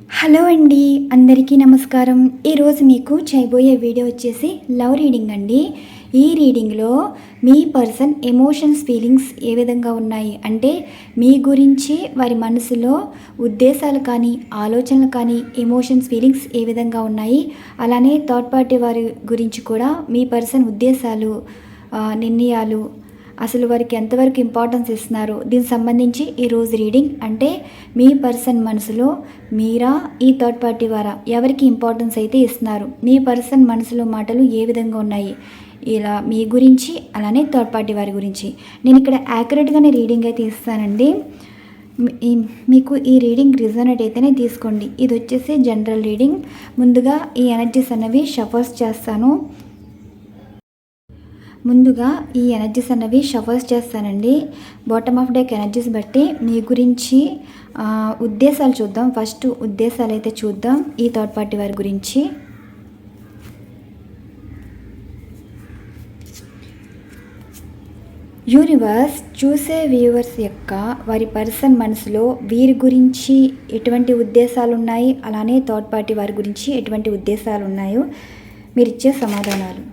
Hello అండి, అందరికీ నమస్కారం. ఈరోజు మీకు చేయబోయే వీడియో వచ్చేసి లవ్ రీడింగ్ అండి. ఈ రీడింగ్లో మీ పర్సన్ ఎమోషన్స్ ఫీలింగ్స్ ఏ విధంగా ఉన్నాయి అంటే మీ గురించి వారి మనసులో ఉద్దేశాలు కానీ ఆలోచనలు కానీ ఎమోషన్స్ ఫీలింగ్స్ ఏ విధంగా ఉన్నాయి, అలానే థర్డ్ పార్టీ వారి గురించి కూడా మీ పర్సన్ ఉద్దేశాలు నిర్ణయాలు అసలు వారికి ఎంతవరకు ఇంపార్టెన్స్ ఇస్తున్నారు, దీనికి సంబంధించి ఈరోజు రీడింగ్. అంటే మీ పర్సన్ మనసులో మీరా ఈ థర్డ్ పార్టీ వారా ఎవరికి ఇంపార్టెన్స్ అయితే ఇస్తున్నారు, మీ పర్సన్ మనసులో మాటలు ఏ విధంగా ఉన్నాయి, ఇలా మీ గురించి అలానే థర్డ్ పార్టీ వారి గురించి నేను ఇక్కడ యాక్యురేట్గానే రీడింగ్ అయితే ఇస్తానండి. మీకు ఈ రీడింగ్ రిజనేట్ అయితేనే తీసుకోండి. ఇది వచ్చేసి జనరల్ రీడింగ్. ముందుగా ఈ ఎనర్జీస్ అనేవి షఫర్స్ చేస్తాను. ముందుగా ఈ ఎనర్జీస్ అనేవి షఫర్స్ చేస్తానండి. బాటమ్ ఆఫ్ డెక్ ఎనర్జీస్ బట్టి మీ గురించి ఉద్దేశాలు చూద్దాం. ఫస్ట్ ఉద్దేశాలు అయితే చూద్దాం ఈ థర్డ్ పార్టీ వారి గురించి. యూనివర్స్ చూసే వ్యూవర్స్ యొక్క వారి పర్సన్ మనసులో వీరి గురించి ఎటువంటి ఉద్దేశాలు ఉన్నాయి, అలానే థర్డ్ పార్టీ వారి గురించి ఎటువంటి ఉద్దేశాలు ఉన్నాయో మీరు ఇచ్చే సమాధానాలు.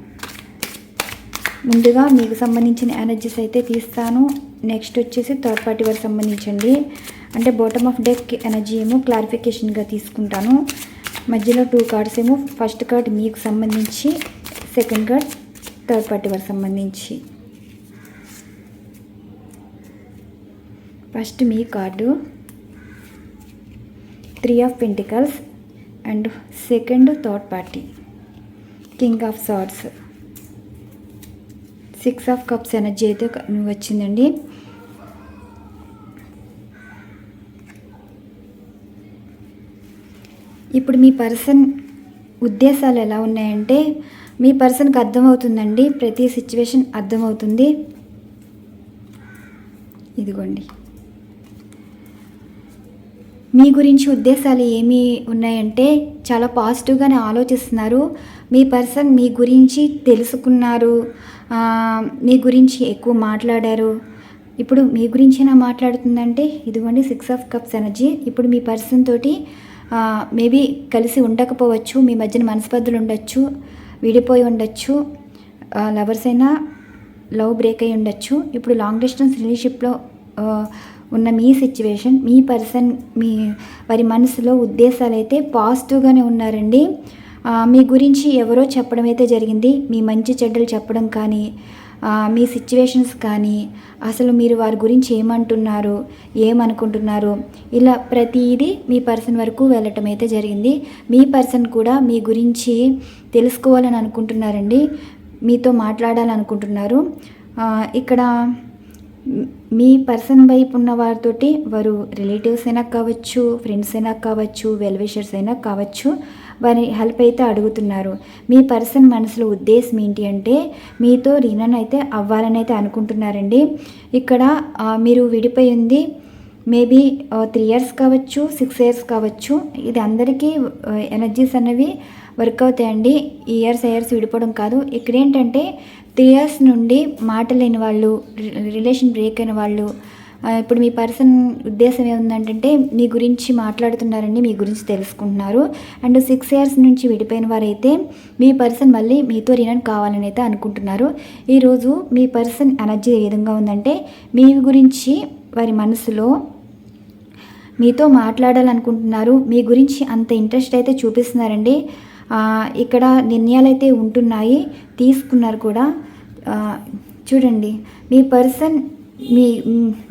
ముందుగా మీకు సంబంధించిన ఎనర్జీస్ అయితే తీస్తాను. నెక్స్ట్ వచ్చేసి థర్డ్ పార్టీ వారికి సంబంధించండి. అంటే బాటమ్ ఆఫ్ డెక్ ఎనర్జీ ఏమో క్లారిఫికేషన్గా తీసుకుంటాను. మధ్యలో 2 కార్డ్స్ ఏమో ఫస్ట్ కార్డ్ మీకు సంబంధించి, సెకండ్ కార్డ్ థర్డ్ పార్టీ వారికి సంబంధించి. ఫస్ట్ మీ card 3 of pentacles and second third party king of swords, 6 of cups energy అయితే వచ్చిందండి. ఇప్పుడు మీ పర్సన్ ఉద్దేశాలు ఎలా ఉన్నాయంటే మీ పర్సన్కి అర్థమవుతుందండి, ప్రతి సిచ్యువేషన్ అర్థమవుతుంది. ఇదిగోండి మీ గురించి ఉద్దేశాలు ఏమి ఉన్నాయంటే చాలా పాజిటివ్గానే ఆలోచిస్తున్నారు. మీ పర్సన్ మీ గురించి తెలుసుకున్నారు, మీ గురించి ఎక్కువ మాట్లాడారు. ఇప్పుడు మీ గురించేనా మాట్లాడుతుందంటే ఇదిగోండి 6 ఆఫ్ కప్స్ ఎనర్జీ. ఇప్పుడు మీ పర్సన్ తోటి మేబీ కలిసి ఉండకపోవచ్చు, మీ మధ్యన మనస్పర్ధలు ఉండొచ్చు, విడిపోయి ఉండొచ్చు, లవర్స్ అయినా లవ్ బ్రేక్ అయి ఉండొచ్చు. ఇప్పుడు లాంగ్ డిస్టెన్స్ రిలేషన్షిప్లో ఉన్న మీ సిచ్యువేషన్, మీ పర్సన్ వారి మనసులో ఉద్దేశాలు అయితే పాజిటివ్గానే ఉన్నారండి. మీ గురించి ఎవరో చెప్పడం అయితే జరిగింది, మీ మంచి చెడ్డలు చెప్పడం కానీ, మీ సిచ్యువేషన్స్ కానీ, అసలు మీరు వారి గురించి ఏమంటున్నారు, ఏమనుకుంటున్నారు, ఇలా ప్రతిదీ మీ పర్సన్ వరకు వెళ్ళటం అయితే జరిగింది. మీ పర్సన్ కూడా మీ గురించి తెలుసుకోవాలని అనుకుంటున్నారండి, మీతో మాట్లాడాలనుకుంటున్నారు. ఇక్కడ మీ పర్సన్ వైపు ఉన్న వారితోటి వారు రిలేటివ్స్ అయినా కావచ్చు, ఫ్రెండ్స్ అయినా కావచ్చు, వెల్ విషర్స్ అయినా కావచ్చు, వారి హెల్ప్ అయితే అడుగుతున్నారు. మీ పర్సన్ మనసులో ఉద్దేశం ఏంటి అంటే మీతో రీనన్ అయితే అవ్వాలని అయితే అనుకుంటున్నారండి. ఇక్కడ మీరు విడిపోయి ఉంది మేబీ 3 ఇయర్స్ కావచ్చు, 6 ఇయర్స్ కావచ్చు. ఇది అందరికీ ఎనర్జీస్ అనేవి వర్క్ అవుతాయండి. ఇయర్స్ విడిపోవడం కాదు. ఇక్కడ ఏంటంటే 3 ఇయర్స్ నుండి మాట లేని వాళ్ళు, రిలేషన్ బ్రేక్ అయిన వాళ్ళు, ఇప్పుడు మీ పర్సన్ ఉద్దేశం ఏముందంటే మీ గురించి మాట్లాడుతున్నారండి, మీ గురించి తెలుసుకుంటున్నారు. అండ్ 6 ఇయర్స్ నుంచి విడిపోయిన వారైతే మీ పర్సన్ మళ్ళీ మీతో రీనన్ కావాలని అయితే అనుకుంటున్నారు. ఈరోజు మీ పర్సన్ ఎనర్జీ ఏ విధంగా ఉందంటే మీ గురించి వారి మనసులో మీతో మాట్లాడాలనుకుంటున్నారు, మీ గురించి అంత ఇంట్రెస్ట్ అయితే చూపిస్తున్నారండి. ఇక్కడ నిర్ణయాలు అయితే ఉంటున్నాయి, తీసుకున్నారు కూడా. చూడండి మీ పర్సన్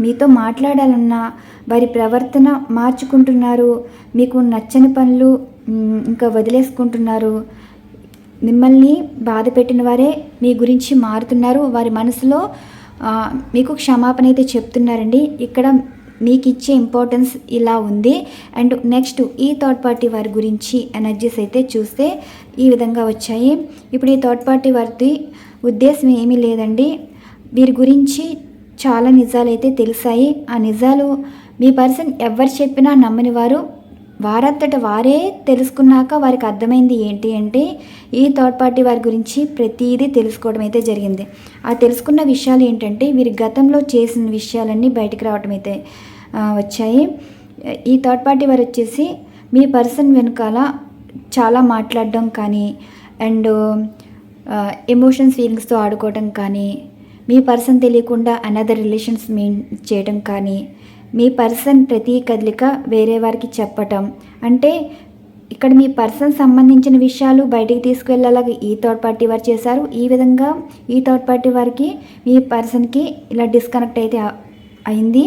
మీతో మాట్లాడాలన్నా వారి ప్రవర్తన మార్చుకుంటున్నారు, మీకు నచ్చని పనులు ఇంకా వదిలేసుకుంటున్నారు, మిమ్మల్ని బాధ పెట్టిన వారే మీ గురించి మారుతున్నారు, వారి మనసులో మీకు క్షమాపణ అయితే చెప్తున్నారండి. ఇక్కడ మీకు ఇచ్చే ఇంపార్టెన్స్ ఇలా ఉంది. అండ్ నెక్స్ట్ ఈ థర్డ్ పార్టీ వారి గురించి ఎనర్జీస్ అయితే చూస్తే ఈ విధంగా వచ్చాయి. ఇప్పుడు ఈ థర్డ్ పార్టీ వారి ఉద్దేశం ఏమీ లేదండి, వీరి గురించి చాలా నిజాలు అయితే తెలిసాయి. ఆ నిజాలు మీ పర్సన్ ఎవరు చెప్పినా నమ్మని వారు, వారంతట వారే తెలుసుకున్నాక వారికి అర్థమైంది ఏంటి అంటే ఈ థర్డ్ పార్టీ వారి గురించి ప్రతిదీ తెలుసుకోవడం అయితే జరిగింది. ఆ తెలుసుకున్న విషయాలు ఏంటంటే వీరి గతంలో చేసిన విషయాలన్నీ బయటికి రావడం అయితే వచ్చాయి. ఈ థర్డ్ పార్టీ వారు వచ్చేసి మీ పర్సన్ వెనకాల చాలా మాట్లాడడం కానీ అండ్ ఎమోషన్స్ ఫీలింగ్స్తో ఆడుకోవడం కానీ, మీ పర్సన్ తెలియకుండా అనదర్ రిలేషన్స్ మెయింటైన్ చేయడం కానీ, మీ పర్సన్ ప్రతి కదలిక వేరే వారికి చెప్పటం, అంటే ఇక్కడ మీ పర్సన్ సంబంధించిన విషయాలు బయటికి తీసుకువెళ్ళేలాగా ఈ థర్డ్ పార్టీ వారు చేశారు. ఈ విధంగా ఈ థర్డ్ పార్టీ వారికి మీ పర్సన్కి ఇలా డిస్కనెక్ట్ అయితే అయింది.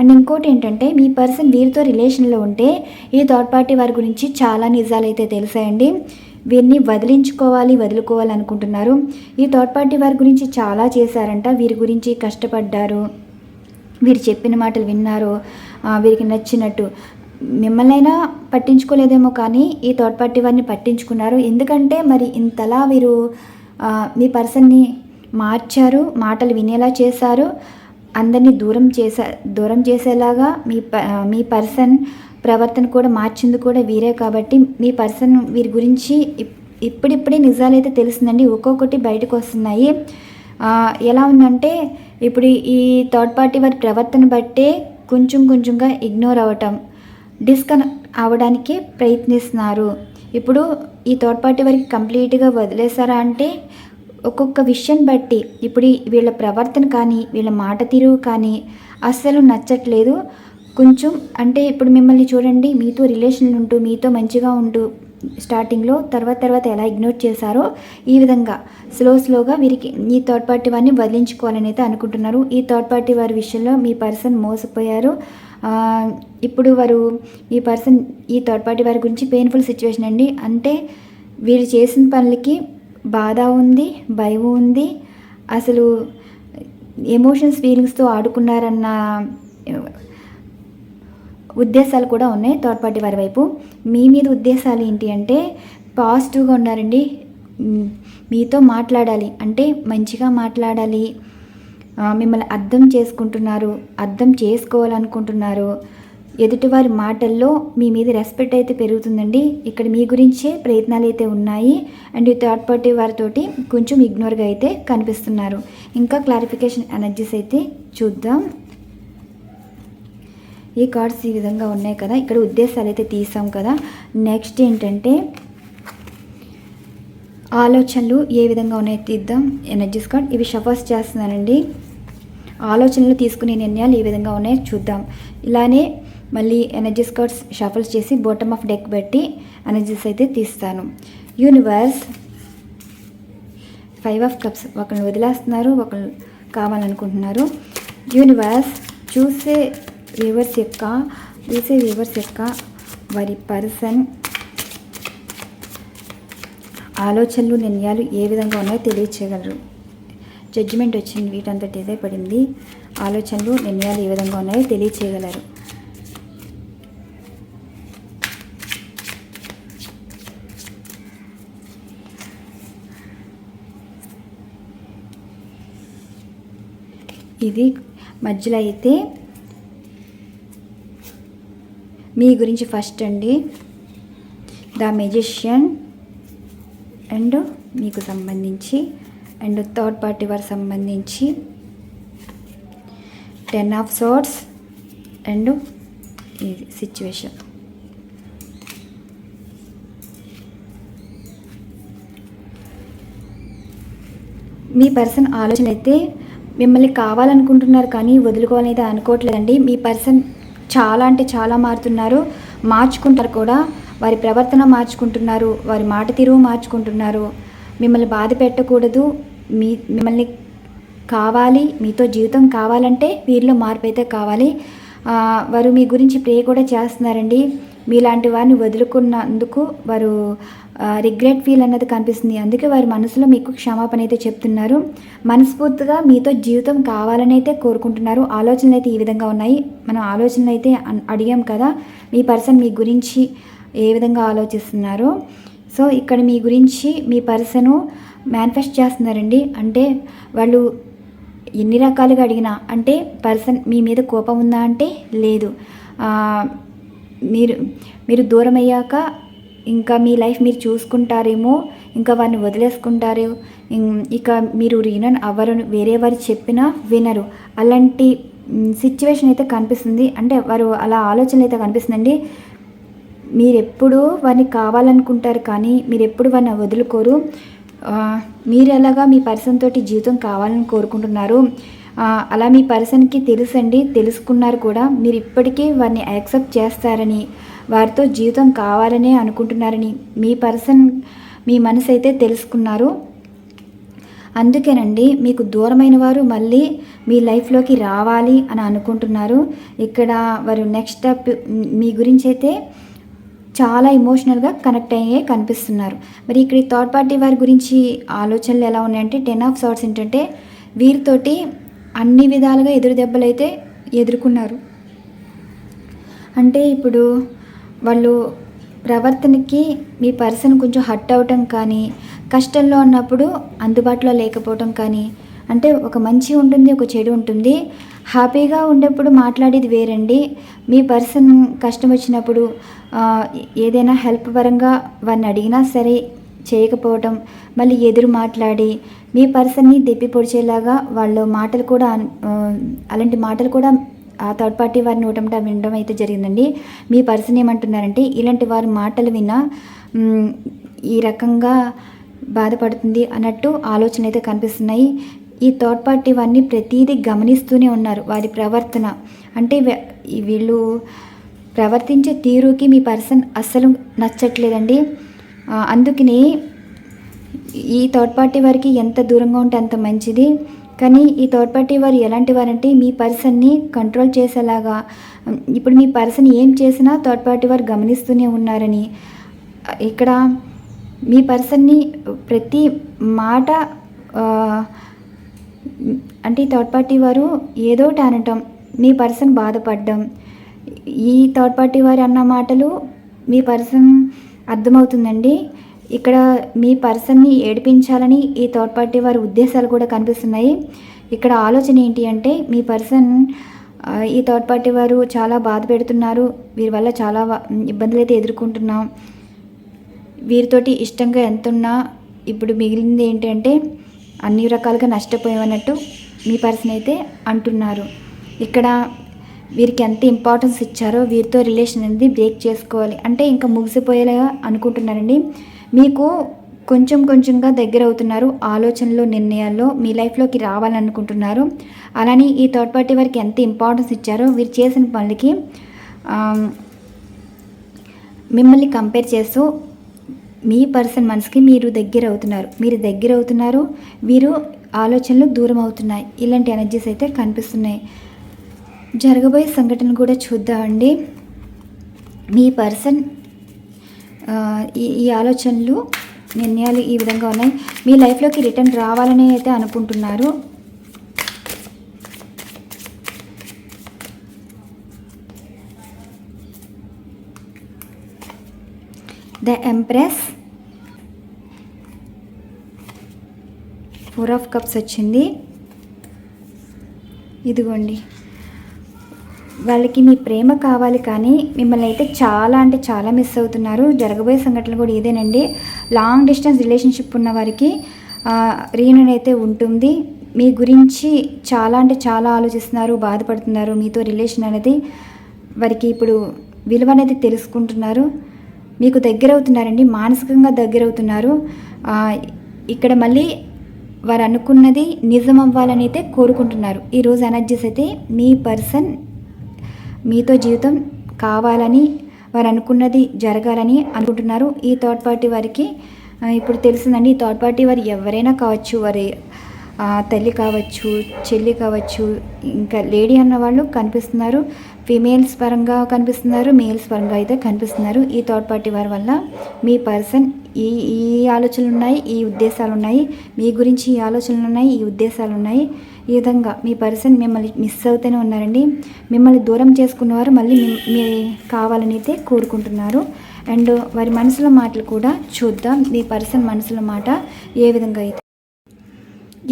అండ్ ఇంకోటి ఏంటంటే, మీ పర్సన్ వీరితో రిలేషన్లో ఉంటే ఈ థర్డ్ పార్టీ వారి గురించి చాలా నిజాలు అయితే తెలిసాయండి. వీరిని వదులుకోవాలి అనుకుంటున్నారు. ఈ థర్డ్ పార్టీ వారి గురించి చాలా చేశారంట. వీరి గురించి కష్టపడ్డారు, వీరు చెప్పిన మాటలు విన్నారు, వీరికి నచ్చినట్టు. మిమ్మల్నైనా పట్టించుకోలేదేమో కానీ ఈ థర్డ్ పార్టీ వారిని పట్టించుకున్నారు. ఎందుకంటే మరి ఇంతలా వీరు మీ పర్సన్ని మార్చారు, మాటలు వినేలా చేశారు, అందరినీ దూరం చేసేలాగా మీ పర్సన్ ప్రవర్తన కూడా మార్చింది కూడా వీరే. కాబట్టి మీ పర్సన్ వీరి గురించి ఇప్పుడిప్పుడే నిజాలైతే తెలిసిందండి, ఒక్కొక్కటి బయటకు వస్తున్నాయి. ఎలా ఉందంటే, ఇప్పుడు ఈ థర్డ్ పార్టీ వారి ప్రవర్తన బట్టే కొంచెంగా ఇగ్నోర్ అవ్వటం, డిస్కనెక్ట్ అవ్వడానికి ప్రయత్నిస్తున్నారు. ఇప్పుడు ఈ థర్డ్ పార్టీ వారికి కంప్లీట్గా వదిలేశారా అంటే, ఒక్కొక్క విషయం బట్టి ఇప్పుడు వీళ్ళ ప్రవర్తన కానీ వీళ్ళ మాట తీరు కానీ అస్సలు నచ్చట్లేదు. కొంచెం అంటే ఇప్పుడు మిమ్మల్ని చూడండి, మీతో రిలేషన్లు ఉంటూ మీతో మంచిగా ఉంటూ స్టార్టింగ్లో తర్వాత ఎలా ఇగ్నోర్ చేశారో ఈ విధంగా స్లోగా వీరికి ఈ థర్డ్ పార్టీ వారిని వదిలించుకోవాలని అయితే అనుకుంటున్నారు. ఈ థర్డ్ పార్టీ వారి విషయంలో మీ పర్సన్ మోసపోయారు. ఇప్పుడు ఈ పర్సన్ ఈ థర్డ్ పార్టీ వారి గురించి పెయిన్ఫుల్ సిచ్యువేషన్ అండి. అంటే వీరు చేసిన పనులకి బాధ ఉంది, భయం ఉంది, అసలు ఎమోషన్స్ ఫీలింగ్స్తో ఆడుకున్నారన్న ఉద్దేశాలు కూడా ఉన్నాయి థర్డ్ పార్టీ వారి వైపు. మీ మీద ఉద్దేశాలు ఏంటి అంటే, పాజిటివ్గా ఉన్నారండి, మీతో మాట్లాడాలి అంటే మంచిగా మాట్లాడాలి, మిమ్మల్ని అర్థం చేసుకోవాలనుకుంటున్నారు. ఎదుటివారి మాటల్లో మీ మీద రెస్పెక్ట్ అయితే పెరుగుతుందండి. ఇక్కడ మీ గురించే ప్రయత్నాలు అయితే ఉన్నాయి. అండ్ ఈ థర్డ్ పార్టీ వారితోటి కొంచెం ఇగ్నోర్గా అయితే కనిపిస్తున్నారు. ఇంకా క్లారిఫికేషన్ ఎనర్జీస్ అయితే చూద్దాం. ఈ కార్డ్స్ ఈ విధంగా ఉన్నాయి కదా, ఇక్కడ ఉద్దేశాలు అయితే తీసాం కదా. నెక్స్ట్ ఏంటంటే, ఆలోచనలు ఏ విధంగా ఉన్నాయో తీద్దాం. ఎనర్జీస్ కార్డ్ ఇవి షఫర్స్ చేస్తున్నానండి. ఆలోచనలు తీసుకునే నిర్ణయాలు ఏ విధంగా ఉన్నాయో చూద్దాం. ఇలానే మళ్ళీ ఎనర్జీస్ కార్డ్స్ షఫల్స్ చేసి బాటమ్ ఆఫ్ డెక్ పెట్టి ఎనర్జీస్ అయితే తీస్తాను. యూనివర్స్ 5 ఆఫ్ కప్స్, ఒకరిని వదిలేస్తున్నారు, ఒకరు కావాలనుకుంటున్నారు. యూనివర్స్ చూసే వ్యూవర్స్ యొక్క వారి పర్సన్ ఆలోచనలు నిర్ణయాలు ఏ విధంగా ఉన్నాయో తెలియచేయగలరు. జడ్జిమెంట్ వచ్చింది, వీటంతటి ఇదే పడింది. ఆలోచనలు నిర్ణయాలు ఏ విధంగా ఉన్నాయో తెలియచేయగలరు. ఇది మధ్యలో అయితే మీ గురించి ఫస్ట్ అండి, ద మెజిషియన్ అండ్ మీకు సంబంధించి, అండ్ థర్డ్ పార్టీ వారికి సంబంధించి 10 ఆఫ్ సోర్డ్స్ అండ్ ఈ సిచ్యువేషన్. మీ పర్సన్ ఆలోచన అయితే మిమ్మల్ని కావాలనుకుంటున్నారు కానీ వదులుకోవాలని అయితే అనుకోవట్లేదండి. మీ పర్సన్ చాలా అంటే చాలా మార్చుకుంటారు కూడా. వారి ప్రవర్తన మార్చుకుంటున్నారు, వారి మాట తీరు మార్చుకుంటున్నారు. మిమ్మల్ని బాధ పెట్టకూడదు, మిమ్మల్ని కావాలి, మీతో జీవితం కావాలంటే వీరిలో మార్పు అయితే కావాలి. వారు మీ గురించి ప్రే కూడా చేస్తున్నారండి. మీలాంటి వారిని వదులుకున్నందుకు వారు రిగ్రెట్ ఫీల్ అన్నది కనిపిస్తుంది. అందుకే వారి మనసులో మీకు క్షమాపణ అయితే చెప్తున్నారు. మనస్ఫూర్తిగా మీతో జీవితం కావాలని అయితే కోరుకుంటున్నారు. ఆలోచనలు అయితే ఈ విధంగా ఉన్నాయి. మనం ఆలోచనలు అయితే అడిగాం కదా, మీ పర్సన్ మీ గురించి ఏ విధంగా ఆలోచిస్తున్నారు. సో ఇక్కడ మీ గురించి మీ పర్సను మేనిఫెస్ట్ చేస్తున్నారండి. అంటే వాళ్ళు ఎన్ని రకాలుగా అడిగినా, అంటే పర్సన్ మీ మీద కోపం ఉందా అంటే లేదు, మీరు దూరం అయ్యాక ఇంకా మీ లైఫ్ మీరు చూసుకుంటారేమో, ఇంకా వారిని వదిలేసుకుంటారు, ఇక మీరు రీనన్ అవ్వరు, వేరే వారు చెప్పినా వినరు, అలాంటి సిచ్యువేషన్ అయితే కనిపిస్తుంది. అంటే వారు అలా ఆలోచనలు అయితే కనిపిస్తుందండి. మీరెప్పుడు వారిని కావాలనుకుంటారు కానీ మీరెప్పుడు వారిని వదులుకోరు. మీరు ఎలాగా మీ పర్సన్ తోటి జీవితం కావాలని కోరుకుంటున్నారు, అలా మీ పర్సన్కి తెలుసండి, తెలుసుకున్నారు కూడా. మీరు ఇప్పటికీ వారిని యాక్సెప్ట్ చేస్తారని, వారితో జీవితం కావాలనే అనుకుంటున్నారని మీ పర్సన్ మీ మనసు అయితే తెలుసుకున్నారు. అందుకేనండి మీకు దూరమైన వారు మళ్ళీ మీ లైఫ్లోకి రావాలి అని అనుకుంటున్నారు. ఇక్కడ వారు నెక్స్ట్ స్టెప్ మీ గురించి అయితే చాలా ఎమోషనల్గా కనెక్ట్ అయ్యే కనిపిస్తున్నారు. మరి ఇక్కడ ఈ థర్డ్ పార్టీ వారి గురించి ఆలోచనలు ఎలా ఉన్నాయంటే 10 ఆఫ్ సార్ట్స్ ఏంటంటే వీరితోటి అన్ని విధాలుగా ఎదురు దెబ్బలు అయితే ఎదుర్కొన్నారు. అంటే ఇప్పుడు వాళ్ళు ప్రవర్తనకి మీ పర్సన్ కొంచెం హర్ట్ అవటం కానీ, కష్టంలో ఉన్నప్పుడు అందుబాటులో లేకపోవటం కానీ, అంటే ఒక మంచి ఉంటుంది, ఒక చెడు ఉంటుంది. హ్యాపీగా ఉండేప్పుడు మాట్లాడేది వేరండి. మీ పర్సన్ కష్టం వచ్చినప్పుడు ఏదైనా హెల్ప్ పరంగా వారిని అడిగినా సరే చేయకపోవటం, మళ్ళీ ఎదురు మాట్లాడి మీ పర్సన్ని దెప్పి పొడిచేలాగా వాళ్ళ మాటలు కూడా అలాంటి మాటలు కూడా ఆ థర్డ్ పార్టీ వారి నోటంట వినడం అయితే జరిగిందండి. మీ పర్సన్ ఏమంటున్నారంటే ఇలాంటి వారి మాటలు విన్నా ఈ రకంగా బాధపడుతుంది అన్నట్టు ఆలోచనలు అయితే కనిపిస్తున్నాయి. ఈ థర్డ్ పార్టీ వారిని ప్రతిదీ గమనిస్తూనే ఉన్నారు. వారి ప్రవర్తన అంటే వీళ్ళు ప్రవర్తించే తీరుకి మీ పర్సన్ అస్సలు నచ్చట్లేదండి. అందుకని ఈ థర్డ్ పార్టీ వారికి ఎంత దూరంగా ఉంటే అంత మంచిది. కానీ ఈ థర్డ్ పార్టీ వారు ఎలాంటి వారంటే మీ పర్సన్ని కంట్రోల్ చేసేలాగా, ఇప్పుడు మీ పర్సన్ ఏం చేసినా థర్డ్ పార్టీ వారు గమనిస్తూనే ఉన్నారని, ఇక్కడ మీ పర్సన్ని ప్రతి మాట అంటే థర్డ్ పార్టీ వారు ఏదోటి అనటం, మీ పర్సన్ బాధపడడం, ఈ థర్డ్ పార్టీ వారు అన్న మాటలు మీ పర్సన్ అర్థమవుతుందండి. ఇక్కడ మీ పర్సన్ని ఏడిపించాలని ఈ థర్డ్ పార్టీ వారి ఉద్దేశాలు కూడా కనిపిస్తున్నాయి. ఇక్కడ ఆలోచన ఏంటి అంటే మీ పర్సన్ ఈ థర్డ్ పార్టీ వారు చాలా బాధ పెడుతున్నారు, వీరి వల్ల చాలా ఇబ్బందులు అయితే ఎదుర్కొంటున్నాం, వీరితోటి ఇష్టంగా ఎంతున్నా ఇప్పుడు మిగిలింది ఏంటి అంటే అన్ని రకాలుగా నష్టపోయామన్నట్టు మీ పర్సన్ అయితే అంటున్నారు. ఇక్కడ వీరికి ఎంత ఇంపార్టెన్స్ ఇచ్చారో వీరితో రిలేషన్ అనేది బ్రేక్ చేసుకోవాలి అంటే ఇంకా ముగిసిపోయేలాగా అనుకుంటున్నారండి. మీకు కొంచెం కొంచెంగా దగ్గర అవుతున్నారు, ఆలోచనలు నిర్ణయాల్లో మీ లైఫ్లోకి రావాలనుకుంటున్నారు. అలానే ఈ థర్డ్ పార్టీ వారికి ఎంత ఇంపార్టెన్స్ ఇచ్చారో వీరు చేసిన పనులకి మిమ్మల్ని కంపేర్ చేస్తూ మీ పర్సన్ మనసుకి మీరు దగ్గర అవుతున్నారు, వీరు ఆలోచనలు దూరం అవుతున్నాయి. ఇలాంటి ఎనర్జీస్ అయితే కనిపిస్తున్నాయి. జరగబోయే సంఘటన కూడా చూద్దామండి. మీ పర్సన్ ఈ ఆలోచనలు నిర్ణయాలు ఈ విధంగా ఉన్నాయి. మీ లైఫ్లోకి రిటర్న్ రావాలని అయితే అనుకుంటున్నారు. ద ఎంప్రెస్, 4 ఆఫ్ కప్స్ వచ్చింది. ఇదిగోండి, వాళ్ళకి మీ ప్రేమ కావాలి కానీ మిమ్మల్ని అయితే చాలా అంటే చాలా మిస్ అవుతున్నారు. జరగబోయే సంఘటనలు కూడా ఇదేనండి. లాంగ్ డిస్టెన్స్ రిలేషన్షిప్ ఉన్న వారికి రీయూనియన్ అయితే ఉంటుంది. మీ గురించి చాలా అంటే చాలా ఆలోచిస్తున్నారు, బాధపడుతున్నారు. మీతో రిలేషన్ అనేది వారికి ఇప్పుడు విలువ అనేది తెలుసుకుంటున్నారు. మీకు దగ్గర అవుతున్నారండి, మానసికంగా దగ్గర అవుతున్నారు. ఇక్కడ మళ్ళీ వారు అనుకున్నది నిజం అవ్వాలని అయితే కోరుకుంటున్నారు. ఈరోజు ఎనర్జీస్ అయితే మీ పర్సన్ మీతో జీవితం కావాలని, వారు అనుకున్నది జరగాలని అనుకుంటున్నారు. ఈ థర్డ్ పార్టీ వారికి ఇప్పుడు తెలిసిందండి. ఈ థర్డ్ పార్టీ వారు ఎవరైనా కావచ్చు, వారి తల్లి కావచ్చు, చెల్లి కావచ్చు, ఇంకా లేడీ అన్న వాళ్ళు కనిపిస్తున్నారు. ఫీమేల్స్ పరంగా కనిపిస్తున్నారు, మేల్స్ పరంగా అయితే కనిపిస్తున్నారు. ఈ థర్డ్ పార్టీ వారి వల్ల మీ పర్సన్ ఈ ఆలోచనలు ఉన్నాయి, ఈ ఉద్దేశాలు ఉన్నాయి, మీ గురించి ఈ ఆలోచనలు ఉన్నాయి, ఈ ఉద్దేశాలు ఉన్నాయి. ఈ విధంగా మీ పర్సన్ మిమ్మల్ని మిస్ అవుతూనే ఉన్నారండి. మిమ్మల్ని దూరం చేసుకున్నవారు మళ్ళీ మీ కావాలని అయితే కోరుకుంటున్నారు. అండ్ వారి మనసులో మాటలు కూడా చూద్దాం. మీ పర్సన్ మనసులో మాట ఏ విధంగా అయితే.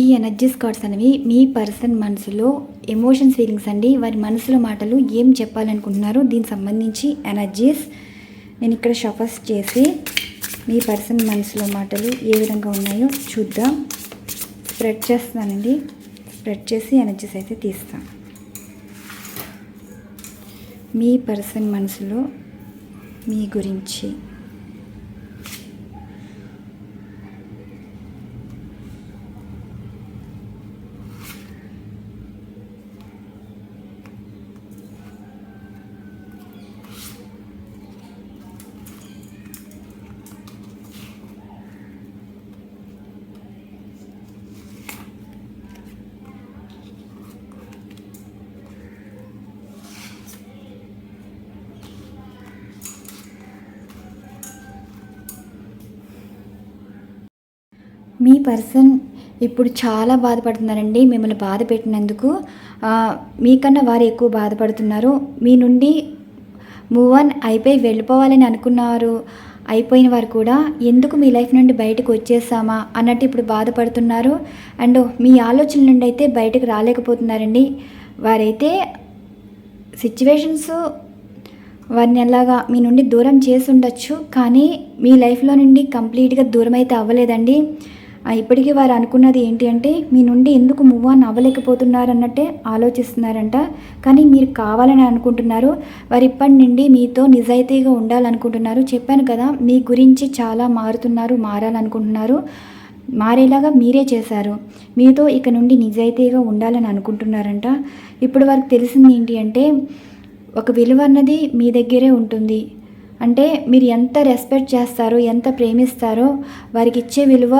ఈ ఎనర్జీస్ కార్డ్స్ అనేవి మీ పర్సన్ మనసులో ఎమోషన్స్, ఫీలింగ్స్ అండి. వారి మనసులో మాటలు ఏం చెప్పాలనుకుంటున్నారు, దీనికి సంబంధించి ఎనర్జీస్ నేను ఇక్కడ షఫల్స్ చేసి మీ పర్సన్ మనసులో మాటలు ఏ విధంగా ఉన్నాయో చూద్దాం. స్ప్రెడ్ చేస్తానండి, స్ప్రెడ్ చేసి ఎనర్జీస్ అయితే తీస్తాను. మీ పర్సన్ మనసులో మీ గురించి. మీ పర్సన్ ఇప్పుడు చాలా బాధపడుతున్నారండి మిమ్మల్ని బాధ పెట్టినందుకు. మీకన్నా వారు ఎక్కువ బాధపడుతున్నారు. మీ నుండి మూవ్ ఆన్ అయిపోయి వెళ్ళిపోవాలని అనుకున్నారు. అయిపోయిన వారు కూడా ఎందుకు మీ లైఫ్ నుండి బయటకు వచ్చేసామా అన్నట్టు ఇప్పుడు బాధపడుతున్నారు. అండ్ మీ ఆలోచనల నుండి అయితే బయటకు రాలేకపోతున్నారండి. వారైతే సిచ్యువేషన్స్ వారిని అలాగా మీ నుండి దూరం చేసి ఉండొచ్చు, కానీ మీ లైఫ్లో నుండి కంప్లీట్గా దూరం అయితే అవ్వలేదండి. ఇప్పటికీ వారు అనుకున్నది ఏంటి అంటే మీ నుండి ఎందుకు మూవ్ ఆన్ అవ్వలేకపోతున్నారు అన్నట్టే ఆలోచిస్తున్నారంట. కానీ మీరు కావాలని అనుకుంటున్నారు. వారు ఇప్పటి నుండి మీతో నిజాయితీగా ఉండాలనుకుంటున్నారు. చెప్పాను కదా, మీ గురించి చాలా మారాలనుకుంటున్నారు. మారేలాగా మీరే చేశారు. మీతో ఇక నుండి నిజాయితీగా ఉండాలని అనుకుంటున్నారంట. ఇప్పుడు వారికి తెలిసింది ఏంటి అంటే ఒక విలువ అన్నది మీ దగ్గరే ఉంటుంది. అంటే మీరు ఎంత రెస్పెక్ట్ చేస్తారో, ఎంత ప్రేమిస్తారో వారికి ఇచ్చే విలువ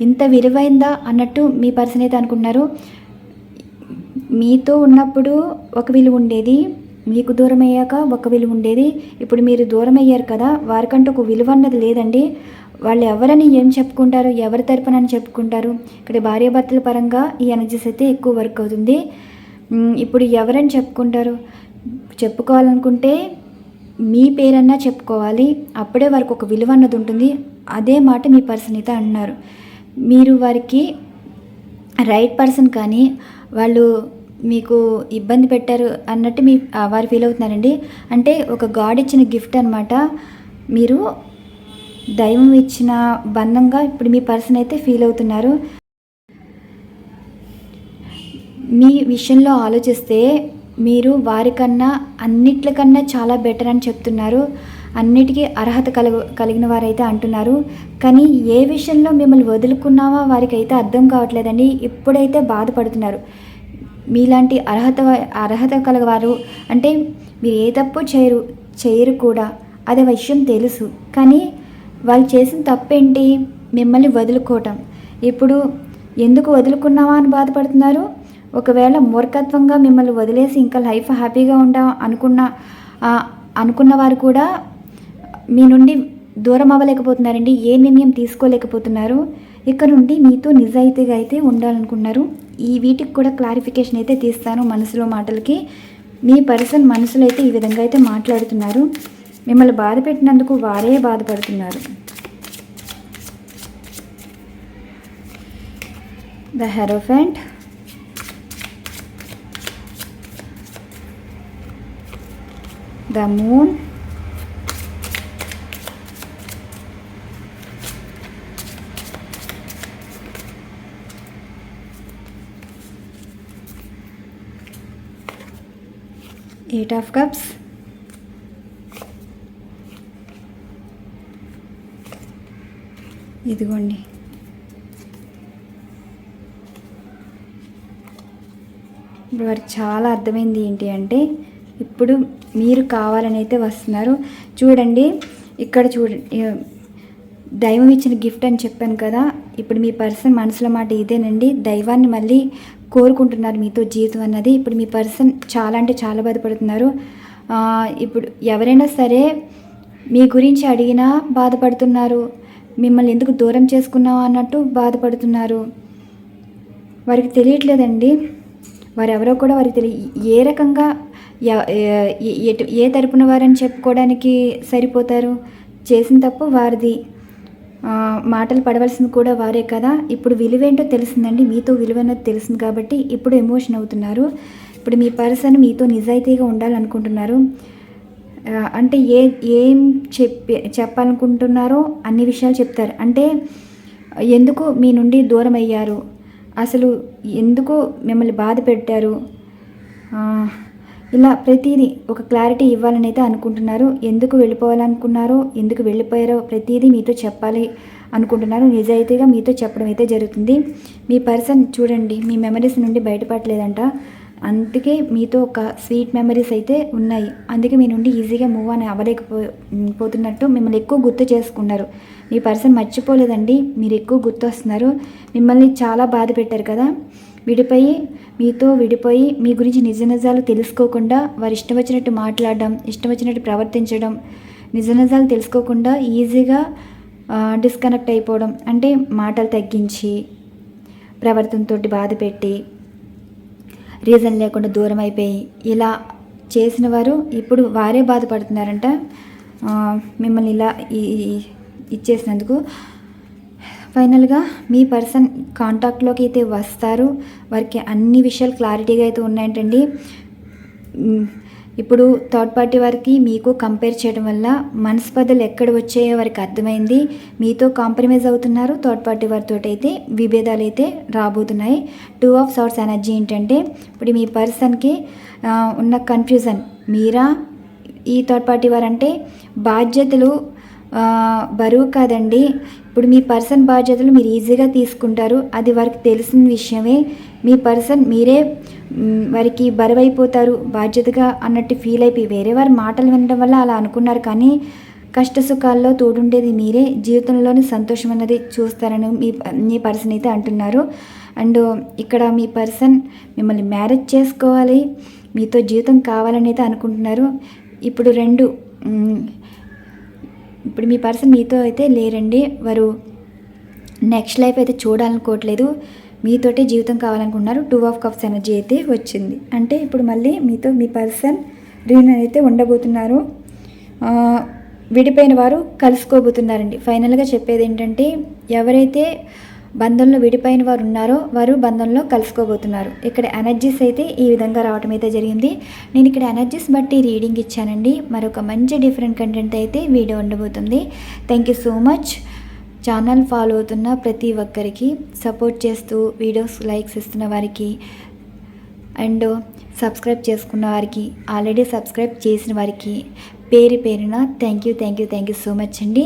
ఇంత విలువైందా అన్నట్టు మీ పర్సన్ అయితే అనుకుంటున్నారు. మీతో ఉన్నప్పుడు ఒక విలువ ఉండేది, మీకు దూరం అయ్యాక ఒక విలువ ఉండేది. ఇప్పుడు మీరు దూరం అయ్యారు కదా, వారికంటూ ఒక విలువ అన్నది లేదండి. వాళ్ళు ఎవరని ఏం చెప్పుకుంటారు, ఎవరి తరపునని చెప్పుకుంటారు. ఇక్కడ భార్యాభర్తల పరంగా ఈ ఎనర్జీస్ అయితే ఎక్కువ వర్క్ అవుతుంది. ఇప్పుడు ఎవరని చెప్పుకుంటారు, చెప్పుకోవాలనుకుంటే మీ పేరన్నా చెప్పుకోవాలి. అప్పుడే వారికి ఒక విలువ అన్నది ఉంటుంది. అదే మాట మీ పర్సన్ అయితే అంటున్నారు. మీరు వారికి రైట్ పర్సన్, కానీ వాళ్ళు మీకు ఇబ్బంది పెట్టారు అన్నట్టు వారు ఫీల్ అవుతున్నారండి. అంటే ఒక గాడ్ ఇచ్చిన గిఫ్ట్ అనమాట. మీరు దైవం ఇచ్చిన బంధంగా ఇప్పుడు మీ పర్సన్ అయితే ఫీల్ అవుతున్నారు. మీ విషయంలో ఆలోచిస్తే మీరు వారికన్నా అన్నిట్లకన్నా చాలా బెటర్ అని చెప్తున్నారు. అన్నిటికీ అర్హత కలిగిన వారైతే అంటున్నారు. కానీ ఏ విషయంలో మిమ్మల్ని వదులుకున్నామో వారికి అయితే అర్థం కావట్లేదండి. ఇప్పుడైతే బాధపడుతున్నారు. మీలాంటి అర్హత కలగవారు అంటే మీరు ఏ తప్పు చేయరు కూడా, అదే విషయం తెలుసు. కానీ వాళ్ళు చేసిన తప్పేంటి, మిమ్మల్ని వదులుకోవటం. ఇప్పుడు ఎందుకు వదులుకున్నావా అని బాధపడుతున్నారు. ఒకవేళ మూర్ఖత్వంగా మిమ్మల్ని వదిలేసి ఇంకా లైఫ్ హ్యాపీగా అనుకున్న వారు కూడా మీ నుండి దూరం అవ్వలేకపోతున్నారండి. ఏ నిర్ణయం తీసుకోలేకపోతున్నారు. ఇక్కడ నుండి మీతో నిజాయితీగా అయితే ఉండాలనుకున్నారు. వీటికి కూడా క్లారిఫికేషన్ అయితే తీస్తాను మనసులో మాటలకి. మీ పర్సన్ మనసులో అయితే ఈ విధంగా అయితే మాట్లాడుతున్నారు. మిమ్మల్ని బాధ పెట్టినందుకు వారే బాధపడుతున్నారు. The hierophant, the moon, Eight of Cups, ఇదిగోండి ఇప్పుడు వారికి చాలా అర్థమైంది ఏంటి అంటే ఇప్పుడు మీరు కావాలని అయితే వస్తున్నారు. చూడండి ఇక్కడ దైవం ఇచ్చిన గిఫ్ట్ అని చెప్పాను కదా. ఇప్పుడు మీ పర్సన్ మనసులో మాట ఇదేనండి. దైవాన్ని మళ్ళీ కోరుకుంటున్నారు మీతో జీవితం అన్నది. ఇప్పుడు మీ పర్సన్ చాలా అంటే చాలా బాధపడుతున్నారు. ఇప్పుడు ఎవరైనా సరే మీ గురించి అడిగినా బాధపడుతున్నారు. మిమ్మల్ని ఎందుకు దూరం చేసుకున్నావు అన్నట్టు బాధపడుతున్నారు. వారికి తెలియట్లేదండి వారు ఎవరో కూడా వారికి ఏ రకంగా ఏ తరపున వారని చెప్పుకోవడానికి సరిపోతారు. చేసిన తప్పు వారిది, మాటలు పడవలసింది కూడా వారే కదా. ఇప్పుడు విలువేంటో తెలిసిందండి, మీతో విలువైనది తెలిసింది కాబట్టి ఇప్పుడు ఎమోషన్ అవుతున్నారు. ఇప్పుడు మీ పర్సన్ మీతో నిజాయితీగా ఉండాలనుకుంటున్నారు. అంటే ఏం చెప్పాలనుకుంటున్నారో అన్ని విషయాలు చెప్తారు. అంటే ఎందుకు మీ నుండి దూరం అయ్యారు, అసలు ఎందుకు మిమ్మల్ని బాధ పెట్టారు, ఇలా ప్రతిదీ ఒక క్లారిటీ ఇవ్వాలని అయితే అనుకుంటున్నారు. ఎందుకు వెళ్ళిపోవాలనుకున్నారో, ఎందుకు వెళ్ళిపోయారో ప్రతిదీ మీతో చెప్పాలి అనుకుంటున్నారు. నిజాయితీగా మీతో చెప్పడం అయితే జరుగుతుంది. మీ పర్సన్ చూడండి మీ మెమరీస్ నుండి బయటపడలేదంట. అందుకే మీతో ఒక స్వీట్ మెమరీస్ అయితే ఉన్నాయి. అందుకే మీ నుండి ఈజీగా మూవ్ అని పోతున్నట్టు మిమ్మల్ని ఎక్కువ గుర్తు చేసుకున్నారు. మీ పర్సన్ మర్చిపోలేదండి, మీరు ఎక్కువ గుర్తు వస్తున్నారు. మిమ్మల్ని చాలా బాధ పెట్టారు కదా, మీతో విడిపోయి మీ గురించి నిజ నిజాలు తెలుసుకోకుండా వారు ఇష్టం వచ్చినట్టు మాట్లాడడం, ఇష్టం వచ్చినట్టు ప్రవర్తించడం, నిజ నిజాలు తెలుసుకోకుండా ఈజీగా డిస్కనెక్ట్ అయిపోవడం, అంటే మాటలు తగ్గించి ప్రవర్తనతో బాధ పెట్టి రీజన్ లేకుండా దూరం అయిపోయి ఇలా చేసిన వారు ఇప్పుడు వారే బాధపడుతున్నారంట మిమ్మల్ని ఇలా ఇచ్చేసినందుకు. ఫైనల్గా మీ పర్సన్ కాంటాక్ట్లోకి అయితే వస్తారు. వారికి అన్ని విషయాలు క్లారిటీగా అయితే ఉన్నాయంటండి. ఇప్పుడు థర్డ్ పార్టీ వారికి మీకు కంపేర్ చేయడం వల్ల మనస్పర్ధలు ఎక్కడ వచ్చాయో వారికి అర్థమైంది. మీతో కాంప్రమైజ్ అవుతున్నారు. థర్డ్ పార్టీ వారితో అయితే విభేదాలు అయితే రాబోతున్నాయి. 2 ఆఫ్ సార్ట్స్ ఎనర్జీ ఏంటంటే ఇప్పుడు మీ పర్సన్కి ఉన్న కన్ఫ్యూజన్, మీరా ఈ థర్డ్ పార్టీ వారు అంటే బాధ్యతలు బరువు కాదండి. ఇప్పుడు మీ పర్సన్ బాధ్యతలు మీరు ఈజీగా తీసుకుంటారు. అది వారికి తెలిసిన విషయమే. మీ పర్సన్ మీరే వారికి బరువైపోతారు బాధ్యతగా అన్నట్టు ఫీల్ అయిపోయి వేరే వారి మాటలు వినడం వల్ల అలా అనుకున్నారు. కానీ కష్ట సుఖాల్లో తోడుండేది మీరే. జీవితంలోని సంతోషం అన్నది చూస్తారని మీ పర్సన్ అయితే అంటున్నారు. అండ్ ఇక్కడ మీ పర్సన్ మిమ్మల్ని మ్యారేజ్ చేసుకోవాలి, మీతో జీవితం కావాలని అయితే అనుకుంటున్నారు. ఇప్పుడు మీ పర్సన్ మీతో అయితే లేరండి. వారు నెక్స్ట్ లైఫ్ అయితే చూడాలనుకోవట్లేదు, మీతోటే జీవితం కావాలనుకుంటున్నారు. 2 ఆఫ్ కప్స్ ఎనర్జీ అయితే వచ్చింది. అంటే ఇప్పుడు మళ్ళీ మీతో మీ పర్సన్ రీయూనియన్ అయితే ఉండబోతున్నారు. విడిపోయిన వారు కలుసుకోబోతున్నారండి. ఫైనల్గా చెప్పేది ఏంటంటే ఎవరైతే బంధంలో విడిపోయిన వారు ఉన్నారో వారు బంధంలో కలుసుకోబోతున్నారు. ఇక్కడ ఎనర్జీస్ అయితే ఈ విధంగా రావటం అయితే జరిగింది. నేను ఇక్కడ ఎనర్జీస్ బట్టి రీడింగ్ ఇచ్చానండి. మరొక మంచి డిఫరెంట్ కంటెంట్ అయితే వీడియో ఉండబోతుంది. Thank you so much. Channel follow అవుతున్న ప్రతి ఒక్కరికి, సపోర్ట్ చేస్తూ వీడియోస్ లైక్స్ ఇస్తున్న వారికి అండ్ సబ్స్క్రైబ్ చేసుకున్న వారికి, ఆల్రెడీ సబ్స్క్రైబ్ చేసిన వారికి పేరున థ్యాంక్ యూ సో మచ్ అండి.